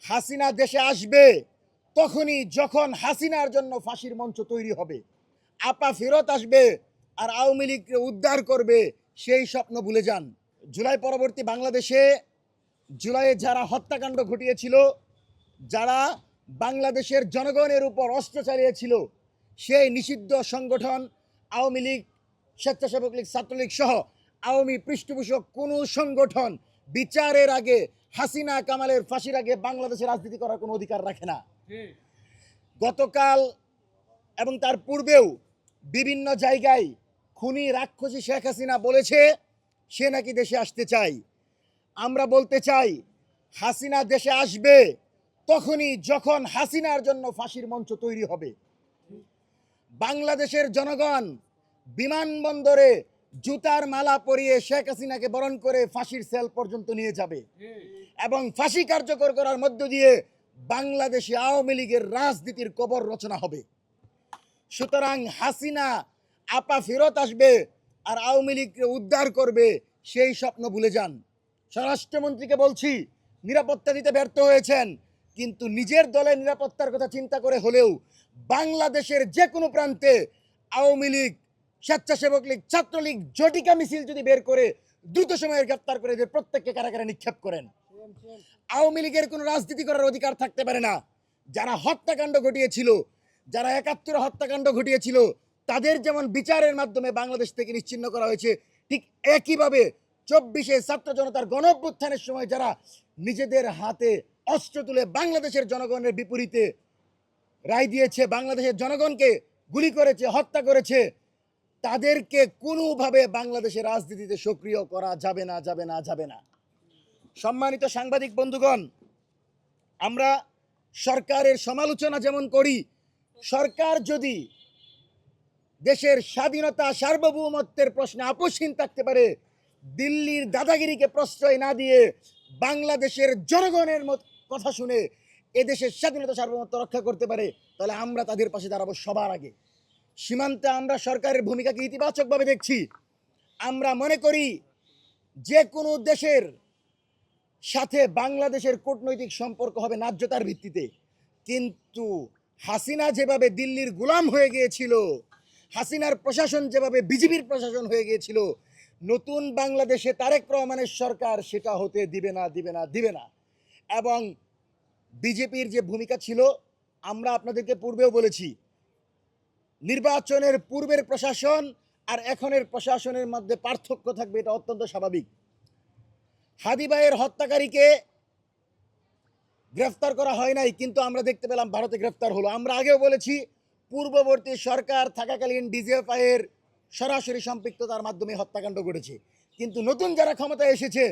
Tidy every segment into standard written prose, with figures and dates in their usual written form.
হাসিনা দেশে আসবে তখনই যখন হাসিনার জন্য ফাঁসির মঞ্চ তৈরি হবে। আপা ফেরত আসবে আর আওয়ামী লীগকে উদ্ধার করবে, সেই স্বপ্ন ভুলে যান। জুলাই পরবর্তী বাংলাদেশে জুলাইয়ে যারা হত্যাকাণ্ড ঘটিয়েছিল, যারা বাংলাদেশের জনগণের উপর অস্ত্র চালিয়েছিল, সেই নিষিদ্ধ সংগঠন আওয়ামী লীগ, স্বেচ্ছাসেবক লীগ, ছাত্রলীগ সহ আওয়ামী পৃষ্ঠপোষক কোনো সংগঠন বিচারের আগে, হাসিনা কামালের ফাঁসির আগে বাংলাদেশে রাজনীতি করার কোনো অধিকার রাখে না। গতকাল এবং তার পূর্বেও বিভিন্ন জায়গায় খুনি রাক্ষসী শেখ হাসিনা বলেছে সে নাকি দেশে আসতে চায়। আমরা বলতে চাই, হাসিনা দেশে আসবে তখনই যখন হাসিনার জন্য ফাঁসির মঞ্চ তৈরি হবে। বাংলাদেশের জনগণ বিমানবন্দরে জুতার মালা পরিয়ে শেখ হাসিনাকে বরণ করে ফাঁসির সেল পর্যন্ত নিয়ে যাবে এবং ফাঁসি কার্যকর করার মধ্য দিয়ে বাংলাদেশে আওয়ামী লীগের রাজনীতির কবর রচনা হবে। সুতরাং হাসিনা আপা ফেরত আসবে আর আওয়ামী লীগকে উদ্ধার করবে, সেই স্বপ্ন ভুলে যান। স্বরাষ্ট্রমন্ত্রীকে বলছি, নিরাপত্তা দিতে ব্যর্থ হয়েছেন, কিন্তু নিজের দলের নিরাপত্তার কথা চিন্তা করে হলেও বাংলাদেশের যে কোনো প্রান্তে আওয়ামী লীগ, স্বেচ্ছাসেবক লীগ, ছাত্রলীগ জটিকা মিছিল যদি বের করে দ্রুত সময়ে গ্রেফতার করে এদের প্রত্যেককে কারাগারে নিক্ষেপ করেন। আওয়ামী লীগের কোনো রাজনীতি করার অধিকার থাকতে পারে না। যারা হত্যাকাণ্ড ঘটিয়েছিল, যারা ৭১ হত্যাকাণ্ড ঘটিয়েছিল, তাদের যেমন বিচারের মাধ্যমে বাংলাদেশ থেকে নিশ্চিহ্ন করা হয়েছে, ঠিক একইভাবে ২৪শে ছাত্র জনতার গণঅভ্যুত্থানের সময় যারা নিজেদের হাতে অস্ত্র তুলে বাংলাদেশের জনগণের বিপরীতে রায় দিয়েছে, বাংলাদেশের জনগণকে গুলি করেছে, হত্যা করেছে, তাদেরকে কোনোভাবে বাংলাদেশের রাজনীতিতে সক্রিয় করা যাবে না, যাবে না, যাবে না। সম্মানিত সাংবাদিক বন্ধুগণ, আমরা সরকারের সমালোচনা যেমন করি, সরকার যদি দেশের স্বাধীনতা সার্বভৌমত্বের প্রশ্নে আপোষহীন থাকতে পারে, দিল্লির দাদাগিরিকে প্রশ্রয় না দিয়ে বাংলাদেশের জনগণের কথা শুনে এদেশের স্বাধীনতা সার্বভৌমত্ব রক্ষা করতে পারে, তাহলে আমরা তাদের পাশে দাঁড়াবো সবার আগে। সীমান্তে আমরা সরকারের ভূমিকাকে ইতিবাচকভাবে দেখছি। আমরা মনে করি যে কোনো দেশের সাথে বাংলাদেশের কূটনৈতিক সম্পর্ক হবে ন্যায্যতার ভিত্তিতে, কিন্তু হাসিনা যেভাবে দিল্লির গোলাম হয়ে গিয়েছিল, হাসিনার প্রশাসন যেভাবে বিজেপির প্রশাসন হয়ে গিয়েছিল, নতুন বাংলাদেশে তারেক রহমানের সরকার সেটা হতে দিবে না, দিবে না, দিবে না। এবং বিজেপির যে ভূমিকা ছিল, আমরা আপনাদেরকে পূর্বেও বলেছি, নির্বাচনের পূর্বের প্রশাসন আর এখনের প্রশাসনের মধ্যে পার্থক্য থাকবে, এটা অত্যন্ত স্বাভাবিক। হাদি ভাইয়ের হত্যাকারীকে গ্রেফতার করা হয় নাই, কিন্তু আমরা দেখতে পেলাম ভারতে গ্রেফতার হলো। আমরা আগেও বলেছি, পূর্ববর্তী সরকার থাকাকালীন ডিজিএফআই এর সরাসরি সম্পৃক্ততার মাধ্যমে হত্যাকাণ্ড ঘটেছে, কিন্তু নতুন যারা ক্ষমতায় এসেছে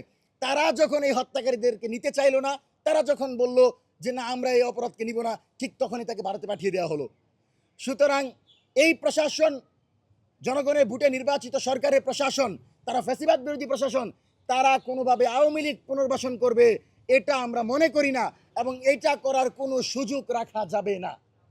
তারা যখন এই হত্যাকারীদেরকে নিতে চাইল না, তারা যখন বলল যে না আমরা এই অপরাধকে নিব না, ঠিক তখনই তাকে ভারতে পাঠিয়ে দেওয়া হলো। সুতরাং এই প্রশাসন, জনগণের ভোটে নির্বাচিত সরকারের প্রশাসন, তারা ফ্যাসিবাদ বিরোধী প্রশাসন, তারা কোনোভাবে আওয়ামী লীগ পুনর্বাসন করবে এটা আমরা মনে করি না, এবং এটা করার কোনো সুযোগ রাখা যাবে না।